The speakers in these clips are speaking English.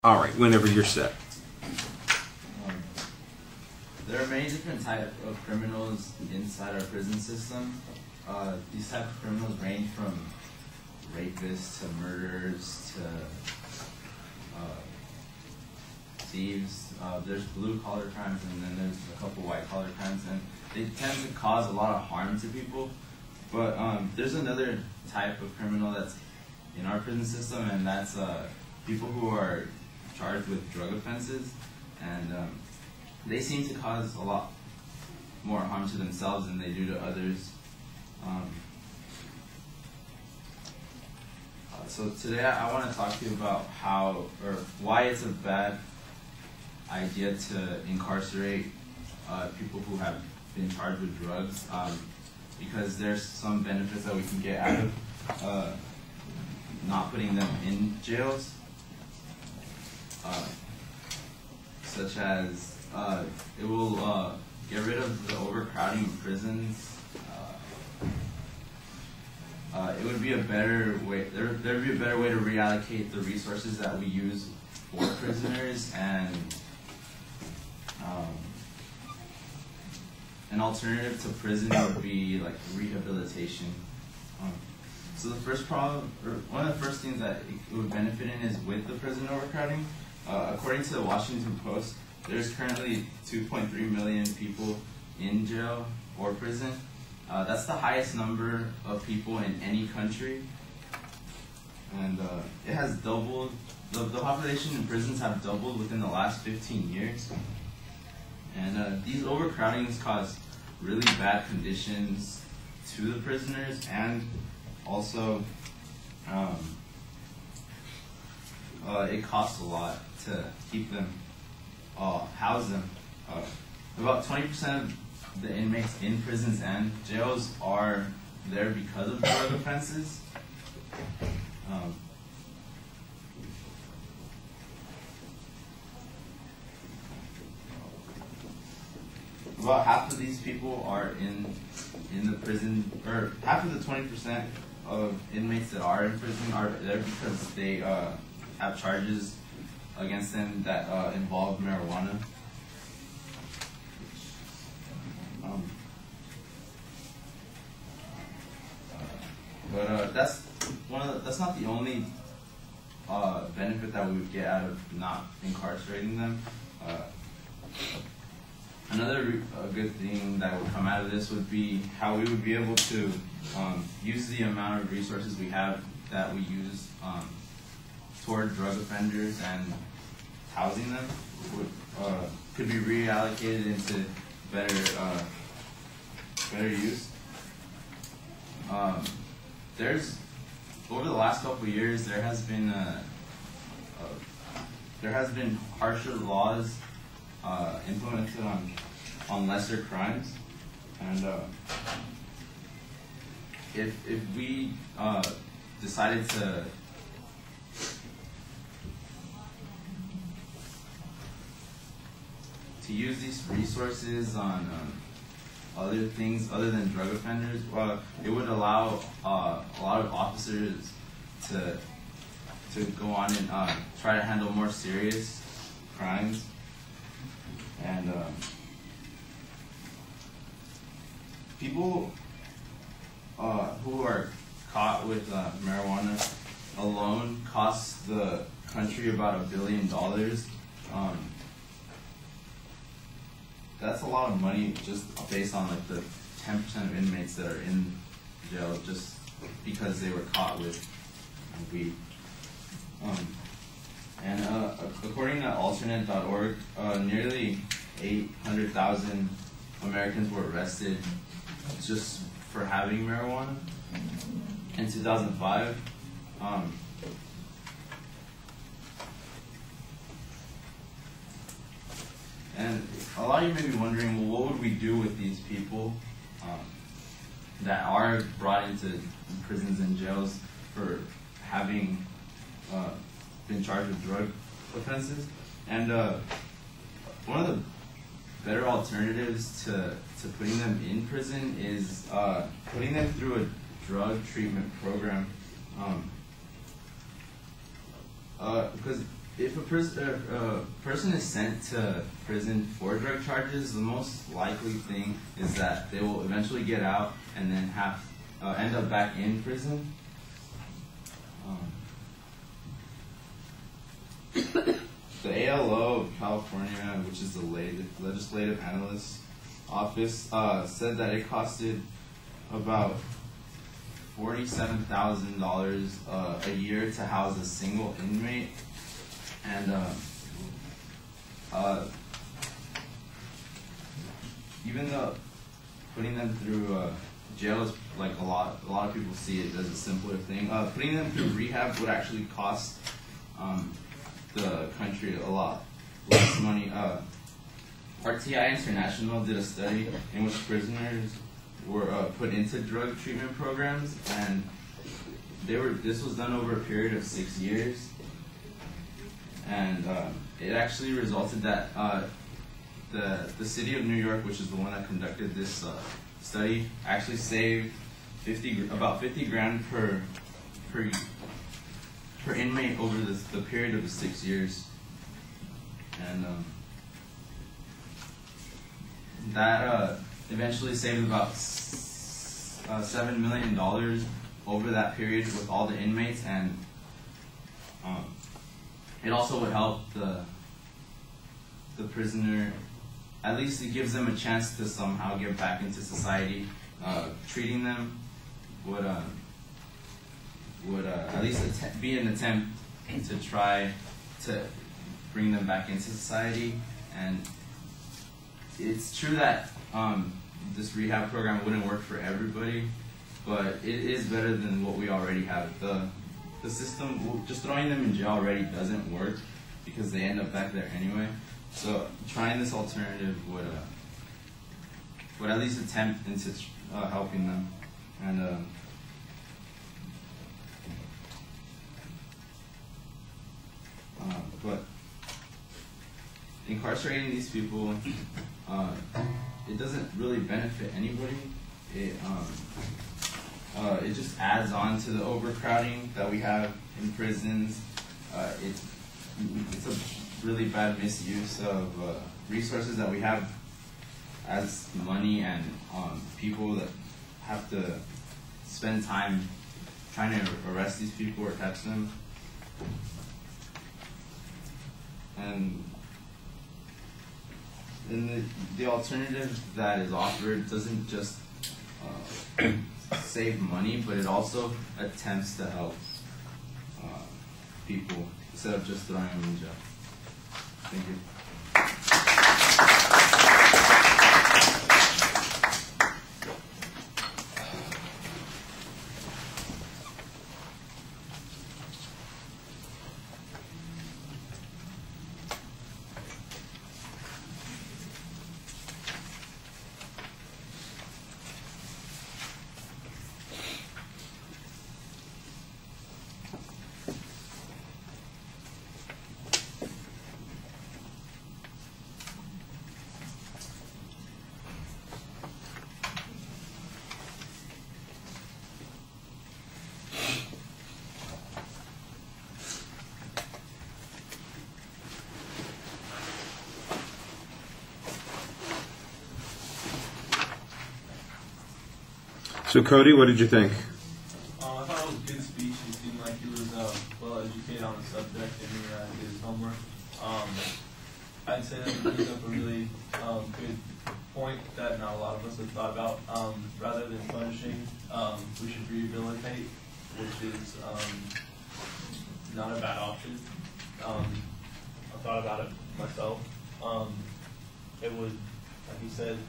All right, whenever you're set. There are many different types of criminals inside our prison system. These types of criminals range from rapists to murderers to thieves. There's blue-collar crimes, and then there's a couple white-collar crimes, and they tend to cause a lot of harm to people. But there's another type of criminal that's in our prison system, and that's people who are charged with drug offenses, and they seem to cause a lot more harm to themselves than they do to others. So today I want to talk to you about why it's a bad idea to incarcerate people who have been charged with drugs, because there's some benefits that we can get out of not putting them in jails, such as it will get rid of the overcrowding of prisons. It would be a better way. There would be a better way to reallocate the resources that we use for prisoners, and an alternative to prison would be like rehabilitation. So the first problem, or one of the first things that it would benefit in is with the prison overcrowding. According to the Washington Post, there's currently 2.3 million people in jail or prison. That's the highest number of people in any country, and it has doubled. The population in prisons have doubled within the last 15 years, and these overcrowdings cause really bad conditions to the prisoners, and also it costs a lot to keep them, house them. About 20% of the inmates in prisons and jails are there because of drug offenses. About half of these people are in the prison, or half of the 20% of inmates that are in prison are there because they have charges against them that involve marijuana. But that's not the only benefit that we would get out of not incarcerating them. Another good thing that would come out of this would be how we would be able to use the amount of resources we have that we use toward drug offenders, and housing them could be reallocated into better use. Over the last couple of years, there has been harsher laws implemented on lesser crimes, and if we decided to use these resources on other things other than drug offenders, it would allow a lot of officers to go on and try to handle more serious crimes. And people who are caught with marijuana alone costs the country about $1 billion. That's a lot of money just based on like the 10% of inmates that are in jail just because they were caught with weed. According to alternate.org, nearly 800,000 Americans were arrested just for having marijuana in 2005. And a lot of you may be wondering, well, what would we do with these people that are brought into prisons and jails for having been charged with drug offenses? And one of the better alternatives to putting them in prison is putting them through a drug treatment program. Because if a person is sent to prison for drug charges, the most likely thing is that they will eventually get out and then end up back in prison. The ALO of California, which is the Legislative Analyst's Office, said that it costed about $47,000 a year to house a single inmate, and even though putting them through jail is like a lot of people see it as a simpler thing, putting them through rehab would actually cost the country a lot less money. RTI International did a study in which prisoners were put into drug treatment programs, and this was done over a period of 6 years, and it actually resulted that the city of New York, which is the one that conducted this study, actually saved about 50 grand per inmate over the period of the 6 years, and that eventually saved about $7 million over that period with all the inmates, and it also would help the prisoner. At least it gives them a chance to somehow get back into society. Treating them would at least be an attempt to try to bring them back into society. And it's true that this rehab program wouldn't work for everybody, but it is better than what we already have. The system, just throwing them in jail already doesn't work because they end up back there anyway. So trying this alternative would at least attempt into helping them. And but incarcerating these people, it doesn't really benefit anybody. It just adds on to the overcrowding that we have in prisons. It's a really bad misuse of resources that we have as money and people that have to spend time trying to arrest these people or catch them. And the alternative that is offered doesn't just save money, but it also attempts to help people instead of just throwing them in jail. Thank you. So Cody, what did you think? I thought it was a good speech. He seemed like he was well educated on the subject and he did his homework. I'd say that he brings up a really good point that not a lot of us have thought about. Rather than punishing, we should rehabilitate, which is not a bad option. I thought about it myself. It would, like he said,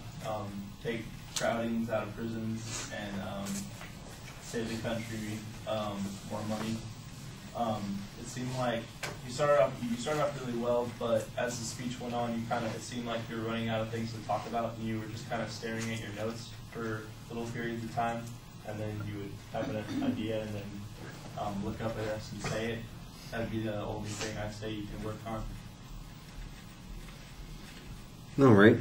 take crowdings out of prisons and save the country more money. It seemed like you started off really well, but as the speech went on, it seemed like you were running out of things to talk about, and you were just kind of staring at your notes for little periods of time, and then you would have an idea and then look up at us and say it. That'd be the only thing I'd say you can work on. All right.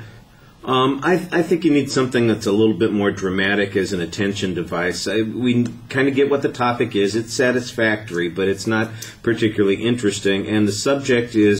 I think you need something that's a little bit more dramatic as an attention device. We kind of get what the topic is. It's satisfactory, but it's not particularly interesting. And the subject is